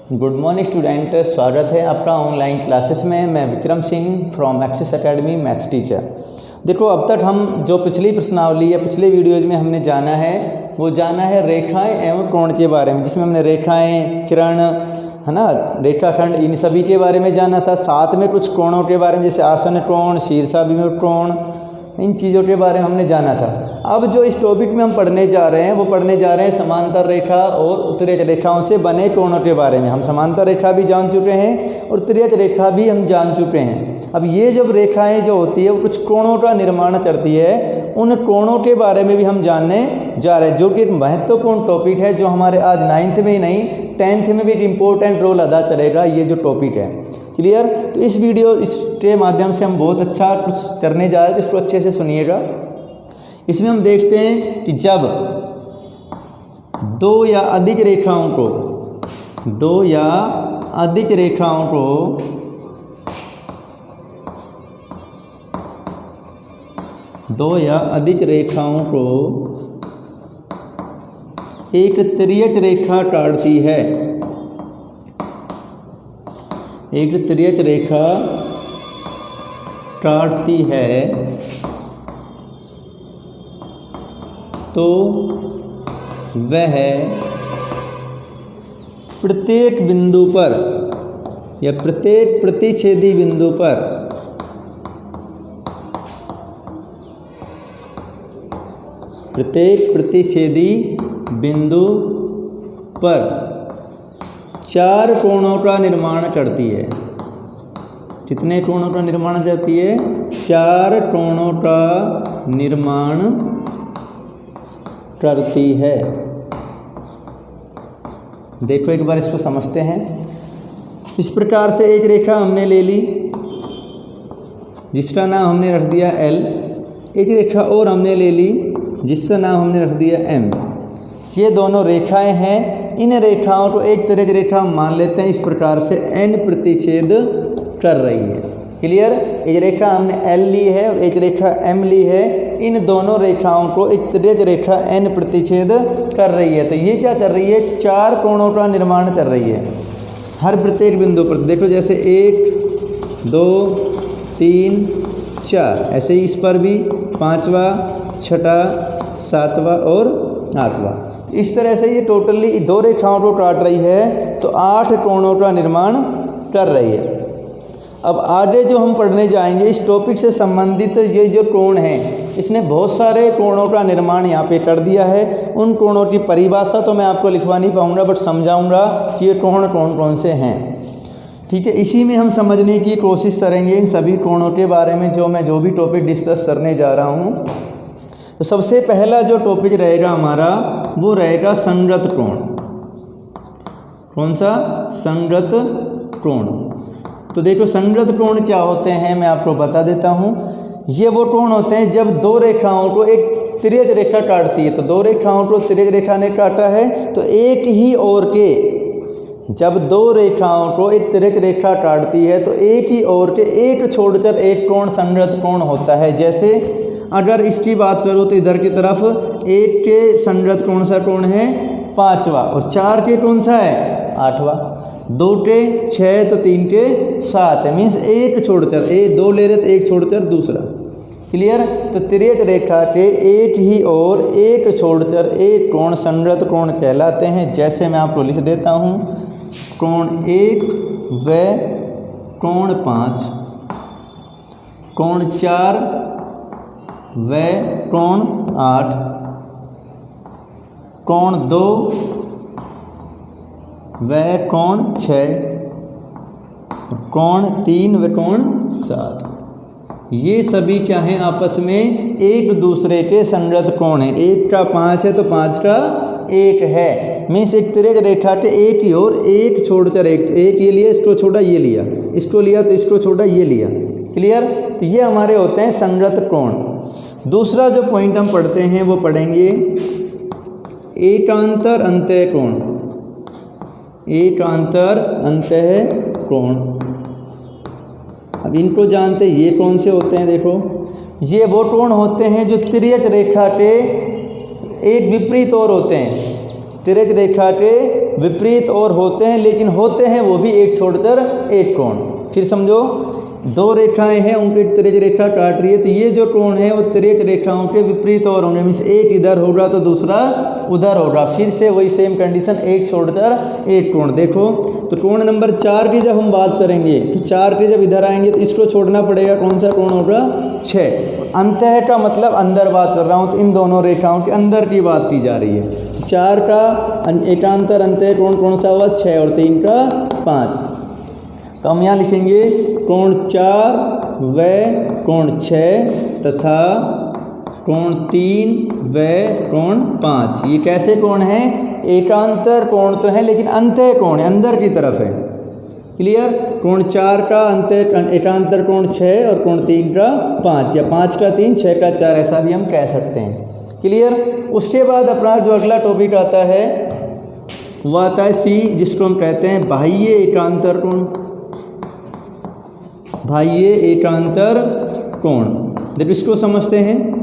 Good morning student, स्वागत है आपका ऑनलाइन क्लासेस में। मैं Vikram Singh from axis academy maths teacher. देखो, अब तक हम जो पिछली प्रश्नावली या पिछले वीडियोज़ में हमने जाना है रेखाएं एवं कोण के बारे में, जिसमें हमने रेखाएं, किरण, है ना, रेखाखंड, इन सभी के बारे में जाना था। साथ में कुछ कोणों के बारे में, जैसे आसन कोण, शीर्षाभिमुख कोण, इन चीज़ों के बारे में हमने जाना था। अब जो इस टॉपिक में हम पढ़ने जा रहे हैं वो पढ़ने जा रहे हैं समांतर रेखा और उत्तरेख रेखाओं से बने कोणों के बारे में। हम समांतर रेखा भी जान चुके हैं और उत्तरेख रेखा भी हम जान चुके हैं। अब ये जब रेखाएं जो होती है वो कुछ कोणों का निर्माण करती है, उन कोणों के बारे में भी हम जानने जा रहे हैं, जो कि एक महत्वपूर्ण टॉपिक है, जो हमारे आज 9th में ही नहीं 10th में भी एक इम्पोर्टेंट रोल अदा करेगा ये जो टॉपिक है। क्लियर? तो इस वीडियो इसके माध्यम से हम बहुत अच्छा कुछ करने जा रहे हैं, तो इसको अच्छे से सुनिएगा। इसमें हम देखते हैं कि जब दो या अधिक रेखाओं को एक तिर्यक रेखा काटती है, तो वह प्रत्येक बिंदु पर या प्रत्येक प्रतिच्छेदी बिंदु पर चार कोणों का निर्माण करती है। कितने कोणों का निर्माण करती है? चार कोणों का निर्माण करती है। देखो एक बार इसको समझते हैं। इस प्रकार से एक रेखा हमने ले ली जिसका नाम हमने रख दिया L। एक रेखा और हमने ले ली जिसका नाम हमने रख दिया M। ये दोनों रेखाएं हैं। इन रेखाओं को एक तिर्यक रेखा मान लेते हैं। इस प्रकार से N प्रतिच्छेद कर रही है। क्लियर? एक रेखा हमने L ली है और एक रेखा M ली है। इन दोनों रेखाओं को एक तिर्यक रेखा N प्रतिच्छेद कर रही है। तो ये क्या कर रही है? चार कोणों का निर्माण कर रही है हर प्रत्येक बिंदु पर। देखो, जैसे 1 2 3 4, ऐसे ही इस पर भी 5वां, 6वां, 7वां और 8वां। इस तरह से ये टोटली दो रेखाओं को काट रही है, तो 8 कोणों का निर्माण कर रही है। अब आगे जो हम पढ़ने जाएंगे इस टॉपिक से संबंधित ये जो कोण है, इसने बहुत सारे कोणों का निर्माण यहाँ पे कर दिया है। उन कोणों की परिभाषा तो मैं आपको लिखवा नहीं पाऊँगा, बट समझाऊँगा कि ये कोण कौन कौन से हैं। ठीक है, इसी में हम समझने की कोशिश करेंगे इन सभी कोणों के बारे में जो भी टॉपिक डिस्कस करने जा रहा हूँ। तो सबसे पहला जो टॉपिक रहेगा हमारा वो रहेगा संगत कोण। कौन सा? संगत कोण। तो देखो, संगत कोण क्या होते हैं मैं आपको बता देता हूँ। ये वो कोण होते हैं जब दो रेखाओं को एक तिर्यक रेखा काटती है। तो दो रेखाओं को तिर्यक रेखा ने काटा है, तो एक ही ओर के, जब दो रेखाओं को एक तिर्यक रेखा काटती है तो एक ही ओर के एक छोड़कर एक कोण संगत कोण होता है। जैसे अगर इसकी बात करो तो इधर की तरफ एक के संगत कौन सा कोण है? 5वां, और 4 के कौन सा है? 8वां। 2 के 6 तो 3 के 7 है। मीन्स एक छोड़कर, 2 ले रहे तो एक छोड़कर दूसरा। क्लियर? तो तिर्यक रेखा के एक ही और एक छोड़कर एक कोण संगत कोण कहलाते हैं। जैसे मैं आपको लिख देता हूँ, कोण 1 व कोण 5, कोण 4 व कोण 8, कोण 2 व कोण 6, कोण 3 व कोण 7। ये सभी क्या हैं? आपस में एक दूसरे के संगत कोण हैं। 1 का 5 है तो 5 का 1 है। मीन्स एक तिर्यक रेखा के एक ही और एक छोड़कर एक ये लिया, इसको छोड़ा ये लिया, इसको लिया तो इसको छोड़ा ये लिया। क्लियर? तो ये हमारे होते हैं संगत कोण। दूसरा जो पॉइंट हम पढ़ते हैं वो पढ़ेंगे एकांतर अंतः कोण। एकांतर अंतः कोण, अब इनको जानते हैं ये कौन से होते हैं। देखो, ये वो कोण होते हैं जो तिर्यक रेखा के एक विपरीत ओर होते हैं। तिर्यक रेखा के विपरीत और होते हैं, लेकिन होते हैं वो भी एक छोड़कर एक कोण। फिर समझो, दो रेखाएं हैं, उनकी तिर्यक रेखा काट रही है, तो ये जो कोण है वो तिर्यक रेखाओं के विपरीत और होंगे। मीन्स एक इधर होगा तो दूसरा उधर होगा। फिर से वही सेम कंडीशन, एक छोड़कर एक कोण। देखो तो कोण नंबर 4 की जब हम बात करेंगे तो 4 के जब इधर आएंगे तो इसको छोड़ना पड़ेगा। कौन सा कोण होगा? 6। अंतः का मतलब अंदर बात कर रहा हूँ, तो इन दोनों रेखाओं के अंदर की बात की जा रही है। तो 4 का एकांतर अंतः कोण कौन सा हुआ? 6 और 3 का 5। तो हम यहाँ लिखेंगे कोण 4 व कोण 6 तथा कोण 3 व कोण 5। ये कैसे कोण है? एकांतर कोण तो है लेकिन अंतः कोण है, अंदर की तरफ है। क्लियर? कोण 4 का अंतः एकांतर कोण 6 और कोण 3 का 5, या 5 का 3 6 का 4, ऐसा भी हम कह सकते हैं। क्लियर? उसके बाद अपना जो अगला टॉपिक आता है वह आता है सी, जिसको हम कहते हैं बाह्य एकांतर कोण। बाह्य एकांतर कोण, जब इसको समझते हैं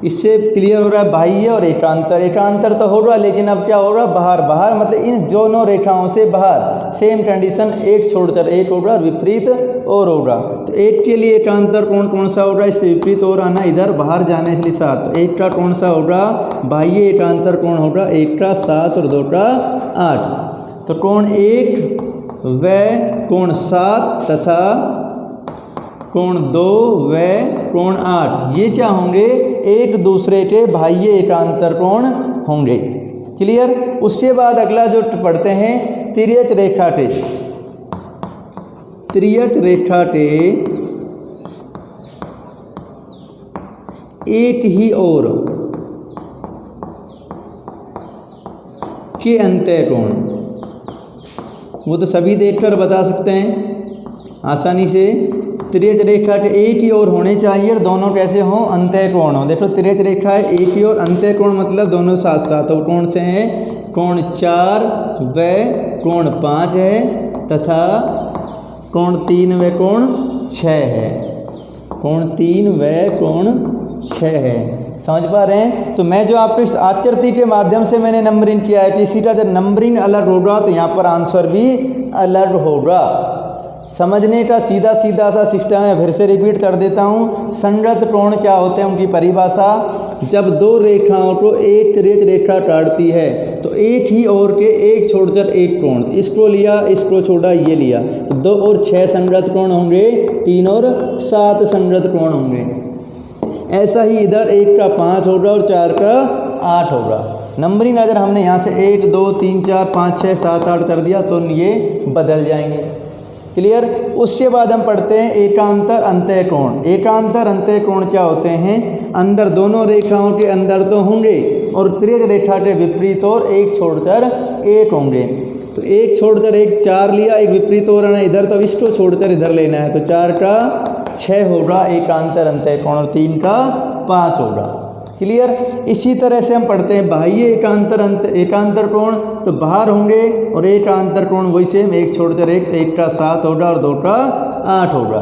इससे क्लियर हो रहा है बाह्य और एकांतर। एकांतर तो हो रहा लेकिन अब क्या हो रहा? बाहर। बाहर मतलब इन दोनों रेखाओं से बाहर। सेम कंडीशन, एक छोड़कर एक होगा और विपरीत और होगा। तो एक के लिए एकांतर कोण कौन सा होगा? इससे विपरीत और आना, इधर बाहर जाना, इसलिए 7। तो एक का कौन सा होगा? बाह्य एकांतर कोण होगा 1 का 7 और 2 का 8। तो कोण 1 व कोण 7 तथा कोण 2 व कोण 8, ये क्या होंगे? एक दूसरे के बाह्य एकांतर कोण होंगे। क्लियर? उसके बाद अगला जो पढ़ते हैं तिर्यक रेखा के। तिर्यक रेखा के एक ही ओर के अंतः कोण, वो तो सभी देखकर बता सकते हैं आसानी से। तिर्यक रेखा के एक ही ओर होने चाहिए और दोनों कैसे हों? अंतः कोण हो। देखो तिर्यक रेखा है एक ही ओर, अंतः कोण मतलब दोनों साथ साथ। और कौन से हैं? कोण 4 व कोण 5 है तथा कोण 3 व कोण 6 है। कोण 3 व कोण 6 है। समझ पा रहे हैं? तो मैं जो आपको इस आकृति के माध्यम से मैंने नंबरिंग किया है, किसी का जब नंबरिंग अलग होगा तो यहाँ पर आंसर भी अलग होगा। समझने का सीधा सीधा सा सिस्टम है। फिर से रिपीट कर देता हूँ। संगत कोण क्या होते हैं, उनकी परिभाषा, जब दो रेखाओं को एक तिर्यक रेखा काटती है तो एक ही ओर के एक छोड़कर एक कोण, इसको लिया इसको छोड़ा ये लिया, तो 2 और 6 संगत कोण होंगे, 3 और 7 संगत कोण होंगे। ऐसा ही इधर 1 का 5 होगा और 4 का 8 होगा। नंबरिंग अगर हमने यहाँ से 1 2 3 4 5 6 7 8 कर दिया तो ये बदल जाएंगे। क्लियर? उसके बाद हम पढ़ते हैं एकांतर अंतः कोण। एकांतर अंतः कोण क्या होते हैं? अंदर दोनों रेखाओं के अंदर तो होंगे और तिर्यक रेखा के विपरीत और एक छोड़कर एक होंगे। तो एक छोड़कर एक 4 लिया, एक विपरीत और आना इधर, तो इसको छोड़कर इधर लेना है। तो 4 का 6 होगा एकांतर अंतः कोण और 3 का 5 होगा। क्लियर? इसी तरह से हम पढ़ते हैं बाह्य एकांतर कोण, तो बाहर होंगे, और एकांतर कोण वही सेम, एक छोड़कर एक, तो 1 का 7 होगा और 2 का 8 होगा।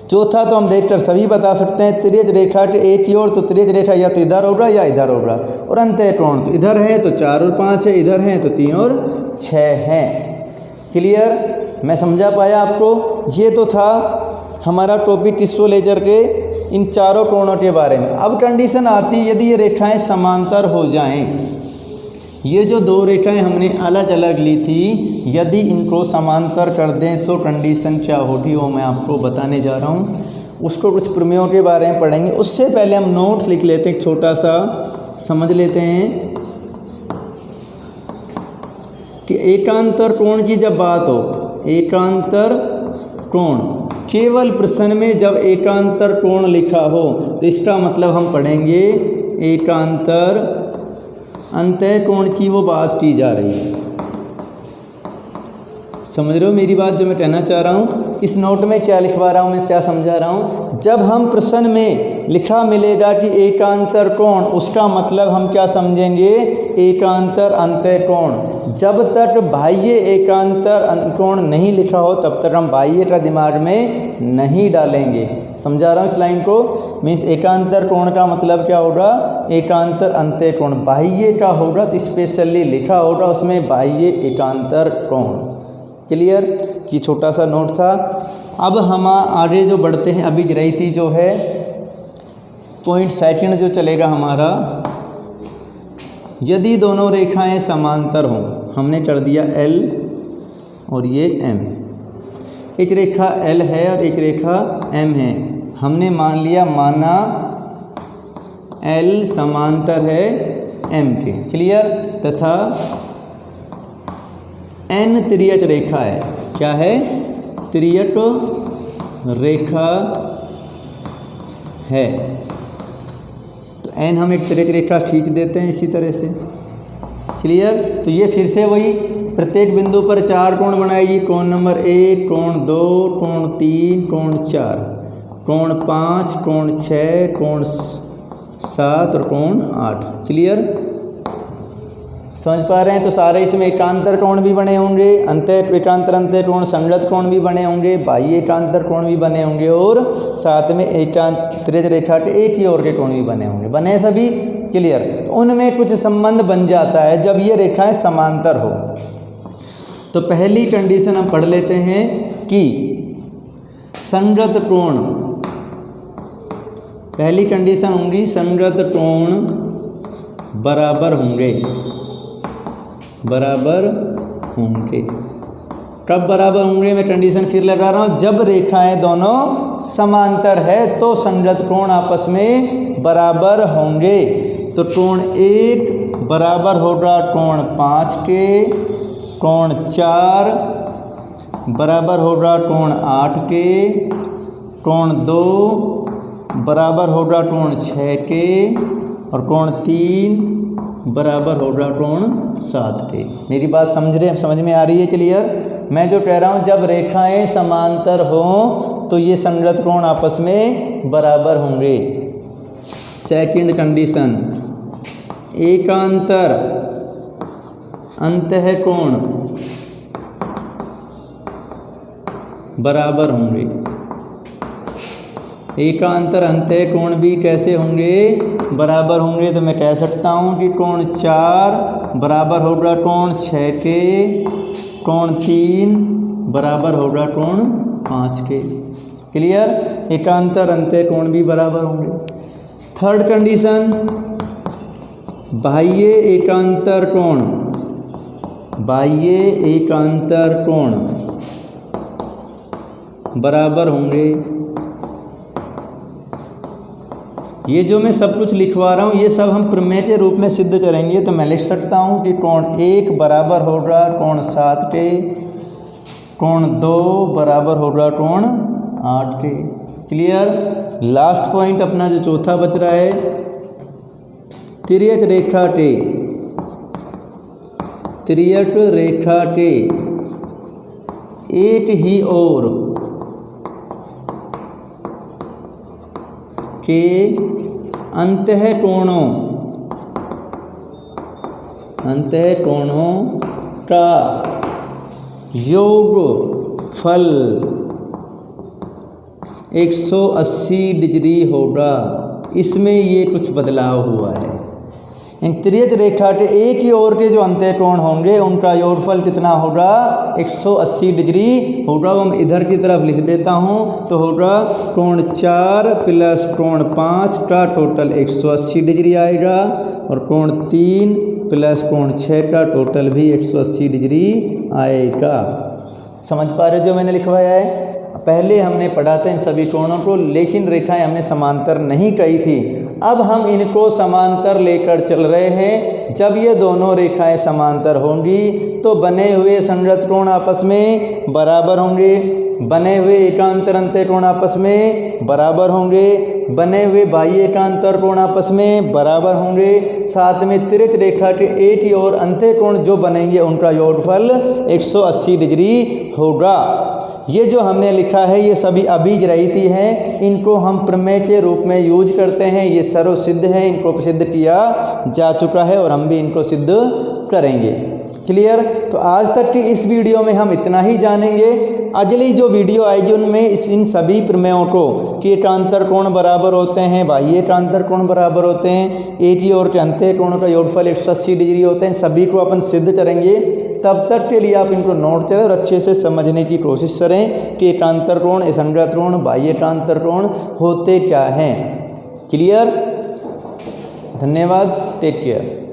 चौथा तो हम देखकर सभी बता सकते हैं तिर्यक रेखा के एक ही ओर, तो तिर्यक रेखा या तो इधर होगा या इधर होगा। और अंतः कोण तो इधर है तो 4 और 5 है, इधर है तो 3 और 6 है। क्लियर? मैं समझा पाया आपको? ये तो था हमारा टॉपिक एस्ट्रोलेजर के इन चारों कोणों के बारे में। अब कंडीशन आती है यदि ये रेखाएं समांतर हो जाएं, ये जो 2 रेखाएं हमने अलग अलग ली थी, यदि इनको समांतर कर दें तो कंडीशन क्या होगी वो मैं आपको बताने जा रहा हूँ। उसको कुछ प्रमेयों के बारे में पढ़ेंगे। उससे पहले हम नोट्स लिख लेते हैं, छोटा सा समझ लेते हैं कि एकांतर कोण की जब बात हो, एकांतर कोण, केवल प्रश्न में जब एकांतर कोण लिखा हो तो इसका मतलब हम पढ़ेंगे एकांतर अंतः कोण की वो बात की जा रही है। समझ रहे हो मेरी बात जो मैं कहना चाह रहा हूँ? इस नोट में क्या लिखवा रहा हूँ, मैं क्या समझा रहा हूँ? जब हम प्रश्न में लिखा मिलेगा कि एकांतर कोण, उसका मतलब हम क्या समझेंगे? एकांतर अंतःकोण। जब तक बाह्य एकांतर कोण नहीं लिखा हो तब तक हम बाह्य का दिमाग में नहीं डालेंगे। समझा रहा हूँ इस लाइन को? मीन्स एकांतर कोण का मतलब क्या होगा? एकांतर अंतःकोण। बाह्य का होगा तो स्पेशली लिखा होगा उसमें बाह्य एकांतर कोण। क्लियर? ये छोटा सा नोट था। अब हम आगे जो बढ़ते हैं, अभी रही थी जो है पॉइंट सेकंड जो चलेगा हमारा, यदि दोनों रेखाएं समांतर हों, हमने कर दिया L और ये M, एक रेखा L है और एक रेखा M है। हमने माना L समांतर है M के। क्लियर? तथा N तिर्यक रेखा है। क्या है? तिर्यक रेखा है। तो N हम एक तिर्यक रेखा खींच देते हैं इसी तरह से। क्लियर? तो ये फिर से वही प्रत्येक बिंदु पर 4 कोण बनाएगी। कोण नंबर 1, कोण 2, कोण 3, कोण 4, कोण 5, कोण 6, कोण 7 और कोण 8। क्लियर? समझ पा रहे हैं? तो सारे इसमें एकांतर कोण भी बने होंगे, एकांतर अंतःकोण, संगत कोण भी बने होंगे, बाह्य एकांतर कोण भी बने होंगे और साथ में तिर्यक रेखा के एक ही ओर के कोण भी बने होंगे। बने सभी? क्लियर? तो उनमें कुछ संबंध बन जाता है जब ये रेखाएं समांतर हो। तो पहली कंडीशन हम पढ़ लेते हैं कि संगत कोण, पहली कंडीशन होंगी संगत कोण बराबर होंगे। बराबर होंगे। कब बराबर होंगे? मैं कंडीशन फिर लगा रहा हूँ, जब रेखाएं दोनों समांतर है तो संगत कोण आपस में बराबर होंगे। तो कोण 1 बराबर होगा कोण 5 के, कोण 4 बराबर होगा कोण 8 के, कोण 2 बराबर होगा कोण 6 के और कोण 3 बराबर होगा कोण 7 के। मेरी बात समझ में आ रही है? क्लियर? मैं जो कह रहा हूँ जब रेखाएं समांतर हों तो ये संगत कोण आपस में बराबर होंगे। सेकंड कंडीशन, एकांतर अंतःकोण बराबर होंगे। एकांतर अंतःकोण भी कैसे होंगे? बराबर होंगे। तो मैं कह सकता हूँ कि कोण 4 बराबर होगा कोण 6 के, कोण 3 बराबर होगा कोण 5 के। क्लियर? एकांतर अंतःकोण भी बराबर होंगे। थर्ड कंडीशन, बाह्य एकांतर कोण, बाह्य एकांतर कोण बराबर होंगे। ये जो मैं सब कुछ लिखवा रहा हूँ ये सब हम प्रमेय के रूप में सिद्ध करेंगे। तो मैं लिख सकता हूँ कि कोण 1 बराबर होगा कोण 7 के, कोण 2 बराबर होगा कोण 8 के। क्लियर? लास्ट पॉइंट अपना जो चौथा बच रहा है, तिर्यक रेखा के एक ही ओर के अंतःकोणों का योगफल 180 डिग्री होगा। इसमें ये कुछ बदलाव हुआ है। इन तिर्यक रेखा के एक ही ओर के जो अंतःकोण होंगे उनका योगफल कितना होगा? 180 डिग्री होगा। वो मैं इधर की तरफ लिख देता हूँ। तो होगा कोण 4 प्लस कोण 5 का टोटल 180 डिग्री आएगा और कोण 3 प्लस कोण 6 का टोटल भी 180 डिग्री आएगा। समझ पा रहे जो मैंने लिखवाया है? पहले हमने पढ़ा था इन सभी कोणों को, लेकिन रेखाएं हमने समांतर नहीं कही थी। अब हम इनको समांतर लेकर चल रहे हैं। जब ये दोनों रेखाएं समांतर होंगी तो बने हुए संगत कोण आपस में बराबर होंगे, बने हुए एकांतर अंतःकोण आपस में बराबर होंगे। बने हुए बाह्य एकांतर कोण आपस में बराबर होंगे। साथ में तिरछ रेखा के एक और अंत्य कोण जो बनेंगे उनका योगफल 180 डिग्री होगा। ये जो हमने लिखा है ये सभी अभीज रहित हैं, इनको हम प्रमेय के रूप में यूज करते हैं। ये सर्व सिद्ध है, इनको सिद्ध किया जा चुका है और हम भी इनको सिद्ध करेंगे। क्लियर। तो आज तक की इस वीडियो में हम इतना ही जानेंगे। अगली जो वीडियो आएगी उनमें इन सभी प्रमेयों को कि एकांतर कोण बराबर होते हैं, बाह्य एकांतर कोण बराबर होते हैं, एक और के अंत्य कोण का योगफल 180 डिग्री होते हैं, सभी को अपन सिद्ध करेंगे। तब तक के लिए आप इनको नोट करें और अच्छे से समझने की कोशिश करें कि एकांतर कोण, असंगत कोण, बाह्य एकांतर कोण होते क्या हैं। क्लियर। धन्यवाद। Take care.